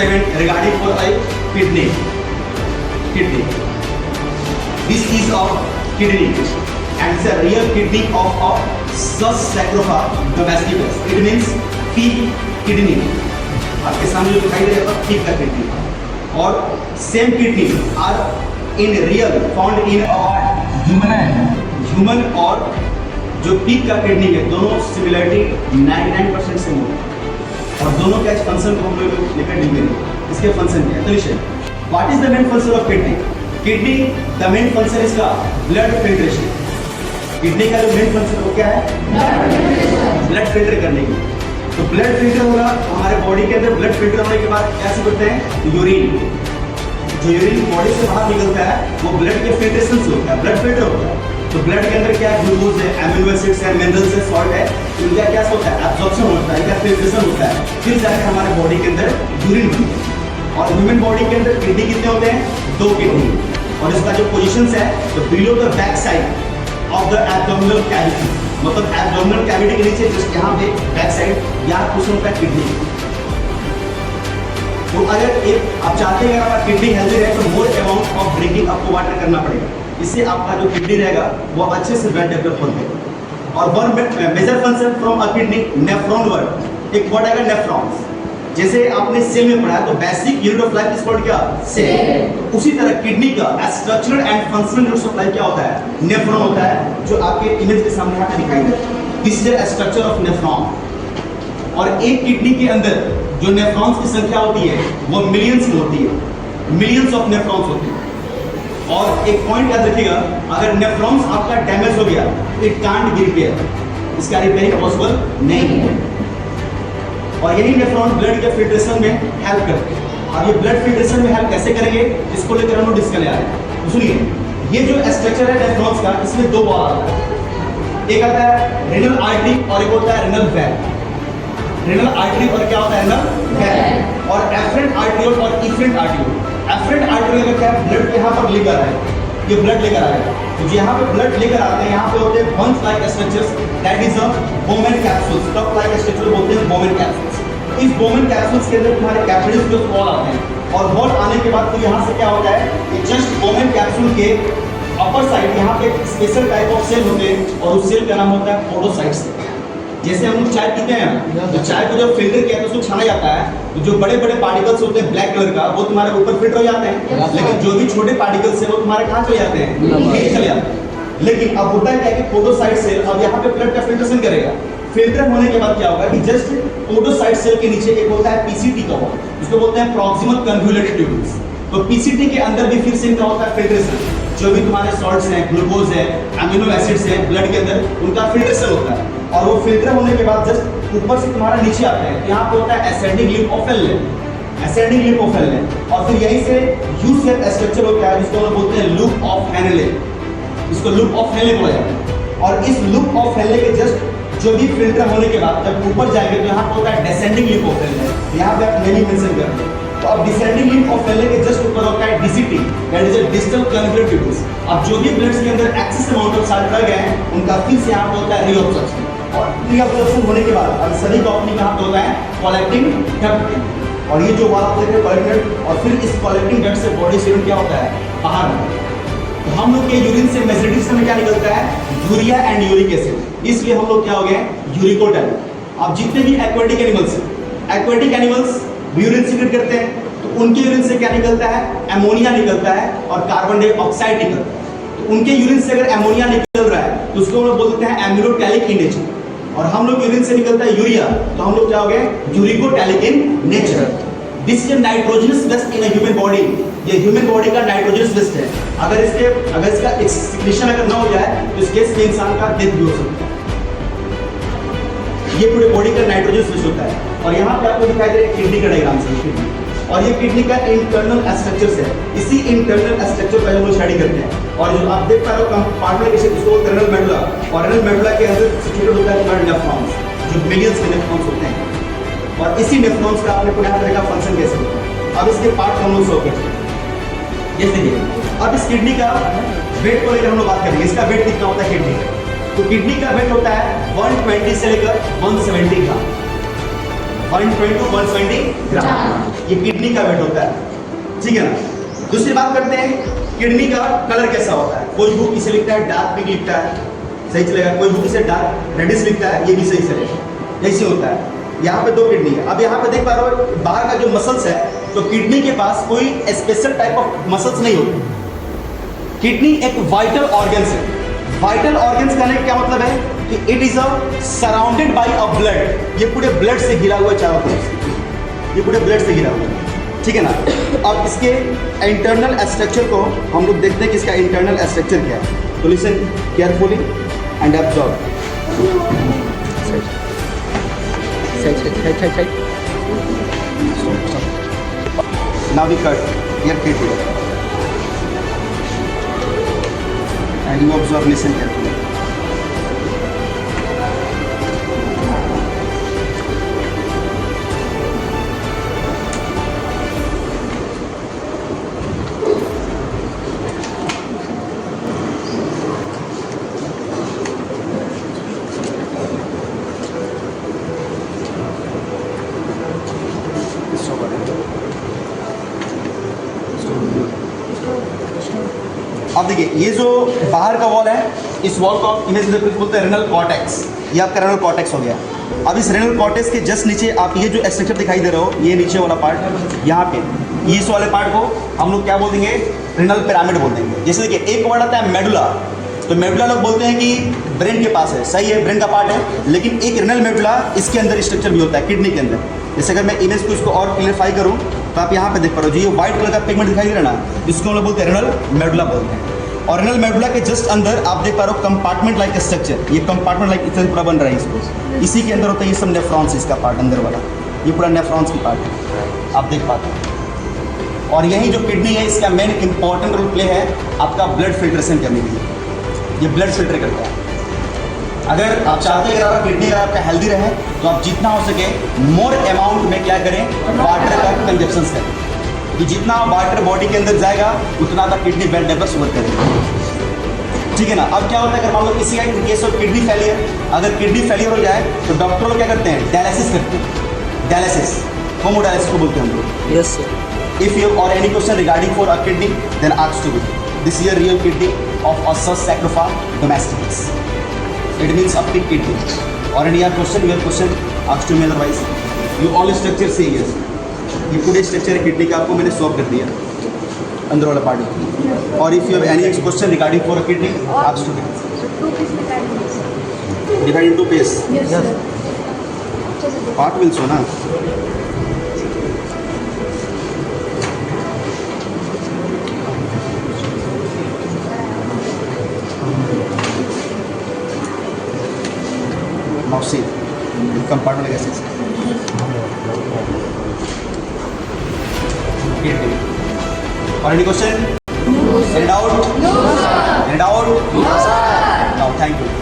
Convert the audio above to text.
segment regarding for a kidney. This is a kidney and it's a real kidney of a Sassacropha domesticus. It means pig kidney. आपके सामने जो दिखाई दे रहा है pig का kidney और same kidney are in real found in human और जो pig का kidney है दोनों सिमिलरिटी 99% सेम होती है और दोनों का फंक्शन को हम लोग लेकर डिफरेंट इसके फंक्शन क्या है तो listen what is the main function of kidney the main function इसका ब्लड फिल्ट्रेशन किडनी का जो मेन फंक्शन वो क्या है ब्लड फिल्टर करने की तो ब्लड फिल्टर होगा हमारे बॉडी के अंदर ब्लड फिल्टर होने के बाद क्या से करते हैं यूरिन जो यूरिन बॉडी से बाहर निकलता है वो ब्लड के फिल्ट्रेशन से होता है ब्लड फिल्टर होता है तो ब्लड के अंदर क्या ग्लूकोज है एमिनो एसिड्स है मिनरल्स है सॉल्ट है इनका क्या होता है एब्जॉर्प्शन होता है इनका फिल्ट्रेशन होता है फिर जाकर हमारे बॉडी के अंदर यूरिन बनता है और ह्यूमन बॉडी के अंदर किडनी कितने होते हैं 2 किडनी और इसका जो पोजीशंस है तो below the back side of the abdominal cavity मतलब एब्डोमिनल कैविटी के नीचे जस्ट यहाँ पे बैक साइड यहाँ पोजीशन होता है किडनी तो अगर एक आप चाहते हैं अगर आपका किडनी हेल्दी रहे तो मोर अमाउंट ऑफ ड्रिंकिंग आपको वाटर करना पड़ेगा इससे आपका जो किडनी रहेगा वो अच्छे से ब्लड डेवलप होगा और one major function from a kidney nephron word एक वर्ड आएगा नेफ्रॉन्स जैसे आपने सेल में पढ़ा है तो basic unit of life is called क्या सेल तो उसी तरह किडनी का structural and functional units of life क्या होता है नेफ्रॉन होता है जो आपके इमेज के सामने यहाँ पे दिखाई देता है this is the structure of nephron और एक किडनी के अंदर जो नेफ्रॉन्स की संख्या होती है वो मिलियंस में होती है मिलियंस ऑफ नेफ्रॉन्स होते हैं और एक पॉइंट याद रखिएगा अगर नेफ्रॉन्स आपका डैमेज हो गया इट कांट बी रिपेयर इसका रिपेयरिंग पॉसिबल नहीं है और यही नेफ्रॉन ब्लड के फिल्ट्रेशन में हेल्प करते हैं अब ये ब्लड फिल्ट्रेशन में हेल्प कैसे करेंगे इसको लेकर हम लोग डिस्कस ले आ रहे हैं सुनिए ये जो स्ट्रक्चर है नेफ्रॉन्स का इसमें 2 बॉल आता है एक आता है रेनल आर्टरी और एक होता है रेनल वेन रेनल आर्टरी और क्या होता है रेनल वेन और एफरेंट आर्टरियोल और इफरेंट आर्टरियोल एफरेंट आर्टरी अगर क्या ब्लड के यहाँ पर लेकर आए ये ब्लड लेकर आएगा तो यहाँ पे ब्लड लेकर आते हैं यहाँ पे होते हैं bunch like structures that is a बोमेन capsules top like structure बोलते हैं बोमेन कैप्सूल्स इस बोमेन कैप्सूल्स के अंदर तुम्हारे कैपिलरीज के वॉल आते हैं और वॉल आने के बाद फिर यहाँ से क्या होता है कि जस्ट बोमेन कैप्सूल के अपर साइड यहाँ पे स्पेशल टाइप ऑफ सेल होते हैं और उस सेल का नाम होता है पोडोसाइट्स जैसे हम लोग चाय पीते हैं तो चाय को जब फिल्टर किया तो उसको छाना जाता है तो जो बड़े बड़े पार्टिकल्स होते हैं ब्लैक कलर का वो तुम्हारे ऊपर फिल्टर हो जाते हैं लेकिन जो भी छोटे पार्टिकल्स हैं वो तुम्हारे कहाँ चले जाते हैं नीचे चले जाते हैं लेकिन अब होता है क्या कि पोडोसाइट सेल अब यहाँ पे ब्लड का फिल्ट्रेशन करेगा फिल्टर होने के बाद क्या होगा कि जस्ट पोडोसाइट सेल के नीचे एक होता है पीसीटी का वॉल उसको बोलते हैं प्रॉक्सिमल कन्वोल्यूटेड ट्यूब्यूल्स तो पीसीटी के अंदर भी फिर से इनका होता है फिल्ट्रेशन जो भी तुम्हारे सॉल्ट्स हैं ग्लूकोज है अमीनो एसिड्स हैं ब्लड के अंदर उनका फिल्ट्रेशन होता है और वो फिल्टर होने के बाद जस्ट ऊपर से तुम्हारा नीचे आता है यहाँ पे होता है एसेंडिंग लिम्फ ऑफ हेनले और फिर यहीं से यू शेप स्ट्रक्चर होता है जिसको हम बोलते हैं लूप ऑफ हेनले इसको लूप ऑफ हेनले बोला जाता है और इस लूप ऑफ हेनले के जस्ट जो भी फिल्टर होने के बाद जब ऊपर जाएंगे तो यहाँ पे होता है डिसेंडिंग लिम्फ ऑफ हेनले यहाँ पे आप नहीं मेंशन कर रहे तो अब डिसेंडिंग लिम्फ ऑफ हेनले के जस्ट ऊपर होता है DCT that is a distal convoluted tubules अब जो भी ब्लड्स के अंदर एक्सेस अमाउंट ऑफ साल्ट रह गए हैं उनका फिर से यहाँ पे होता है रीअब्जॉर्प्शन और रीअब्जॉर्प्शन होने के बाद अब सभी का ओपनिंग कहाँ पे होता है कलेक्टिंग डक्ट और ये जो वाल आप देख रहे हैं कलेक्टिंग और फिर इस कलेक्टिंग डक्ट से बॉडी से क्या होता है बाहर तो हम लोग के यूरिन से मेजोरिटी समय क्या निकलता है यूरिया एंड यूरिक एसिड इसलिए हम लोग क्या हो गए यूरिकोडल अब जितने भी एक्वेटिक एनिमल्स यूरिन सीक्रेट करते हैं तो उनके यूरिन से क्या निकलता है अमोनिया निकलता है और कार्बन डाइऑक्साइड निकलता है तो उनके यूरिन से अगर अमोनिया निकल रहा है तो उसको हम लोग बोलते हैं एमिनोटैलिक इन नेचर और हम लोग यूरिन से निकलता है यूरिया तो हम लोग क्या हो गए uricotelic in nature this is nitrogenous waste in human body ये ह्यूमन बॉडी का नाइट्रोजनस वेस्ट है अगर इसका एक्सक्रीशन अगर ना हो जाए तो इस केस में इंसान का डेथ भी हो सकता है ये पूरे बॉडी का नाइट्रोजन स्विच होता है और यहाँ पे आपको दिखाई दे रहा है किडनी का डायग्राम से और ये किडनी का इंटरनल स्ट्रक्चर है इसी इंटरनल स्ट्रक्चर का हम लोग स्टडी करते हैं और जो आप देख पा रहे हो कंपार्टमेंट कैसे इसको रेनल मेडुला और रेनल मेडुला के अंदर सिचुएटेड होता है तुम्हारे नेफ्रॉन्स जो मिलियंस के नेफ्रॉन्स होते हैं और इसी नेफ्रॉन्स का आपने पूरा तरह का फंक्शन कैसे होता है अब इसके पार्ट हम लोग सॉल्व करते हैं जैसे कि अब इस किडनी का वेट को लेकर हम लोग बात करेंगे इसका वेट कितना होता है किडनी का तो किडनी का वेट होता है 120 से लेकर 170 ग्राम 120 to 120 ग्राम, ये किडनी का वेट होता है, ठीक है ना। दूसरी बात करते हैं किडनी का कलर कैसा होता है। कोई बुक इसे लिखता है डार्क पिंक लिखता है, सही चलेगा। कोई बुक इसे डार्क रेडिश लिखता है, ये भी सही चलेगा। ऐसे होता है। यहाँ पे दो किडनी है। अब यहाँ पे देख पा रहे हो बाहर का जो मसल्स है, तो किडनी के पास कोई स्पेशल टाइप ऑफ मसल्स नहीं होते। किडनी एक वाइटल ऑर्गन्स है। वाइटल ऑर्गन्स का क्या मतलब है कि it is surrounded by a blood, ये पूरे ब्लड से घिरा हुआ है चारों तरफ से, ये पूरे ब्लड से घिरा हुआ है, ठीक है ना। अब इसके इंटरनल स्ट्रक्चर को हम लोग देखते हैं कि इसका इंटरनल स्ट्रक्चर क्या है। तो listen carefully and observe. Now we cut here, cut here, and you observe, listen carefully. अब देखिए ये जो बाहर का वॉल है, इस वॉल को आप इमेज बोलते हैं रेनल कॉर्टेक्स। ये आपका रेनल कॉर्टेक्स हो गया। अब इस रेनल कॉर्टेक्स के जस्ट नीचे आप ये जो स्ट्रक्चर दिखाई दे रहे हो, ये नीचे वाला पार्ट, यहाँ पे इस वाले पार्ट को हम लोग क्या बोल देंगे, रेनल पिरामिड बोल देंगे। जैसे देखिए एक वर्ड आता है मेडुला, तो मेडुला लोग बोलते हैं कि ब्रेन के पास है, सही है, ब्रेन का पार्ट है, लेकिन एक रेनल मेडुला इसके अंदर स्ट्रक्चर भी होता है किडनी के अंदर। जैसे अगर मैं इमेज को इसको और क्लियरफाई करूँ तो आप यहाँ पे देख पा रहे हो, जो ये व्हाइट कलर का पिगमेंट दिखाई दे रहा है ना, इसको हम लोग बोलते हैं रेनल मेडुला बोलते हैं। और रेनल मेडुला के जस्ट अंदर आप देख पा रहे हो कंपार्टमेंट लाइक स्ट्रक्चर, ये कंपार्टमेंट लाइक इतना पूरा बन रहा है इसको, इसी के अंदर होता है ये सब नेफ्रॉन्स, इसका पार्ट अंदर वाला, ये पूरा नेफ्रॉन्स की पार्ट है, आप देख पाते हैं। और यही जो किडनी है, इसका मेन इंपॉर्टेंट रोल प्ले है आपका ब्लड फिल्ट्रेशन करने के लिए। ये ब्लड फिल्टर करता है। अगर आप चाहते हैं कि आपका किडनी अगर आपका हेल्दी रहे, तो आप जितना हो सके मोर अमाउंट में क्या करें, वाटर का कंजप्शन करें, कि जितना वाटर बॉडी के अंदर जाएगा उतना आपका किडनी वेल डेवलप वर्क करेगा, ठीक है ना। अब क्या होता है, अगर मान लो किसी का in case of kidney failure, अगर किडनी फेलियर हो जाए तो डॉक्टर लोग क्या करते हैं, डायलिसिस करते हैं। डायलिसिस, होमोडायलिसिस को बोलते हैं हम लोग। Yes sir. If you or any question regarding for a kidney, then ask to me. This is a real kidney of a such sacrophag domesticus, it means a pig kidney. Or any other question, your question asked to me, otherwise you all structure say yes. ये पूरे structure kidney का आपको मैंने solve कर दिया अंदर वाला part. और if you have any question regarding for a kidney, ask to me. Divide into piece. Part will show ना। Now see, compartment like this. Or any question? No. Any doubt? No. Any doubt? No, sir. Now, thank you.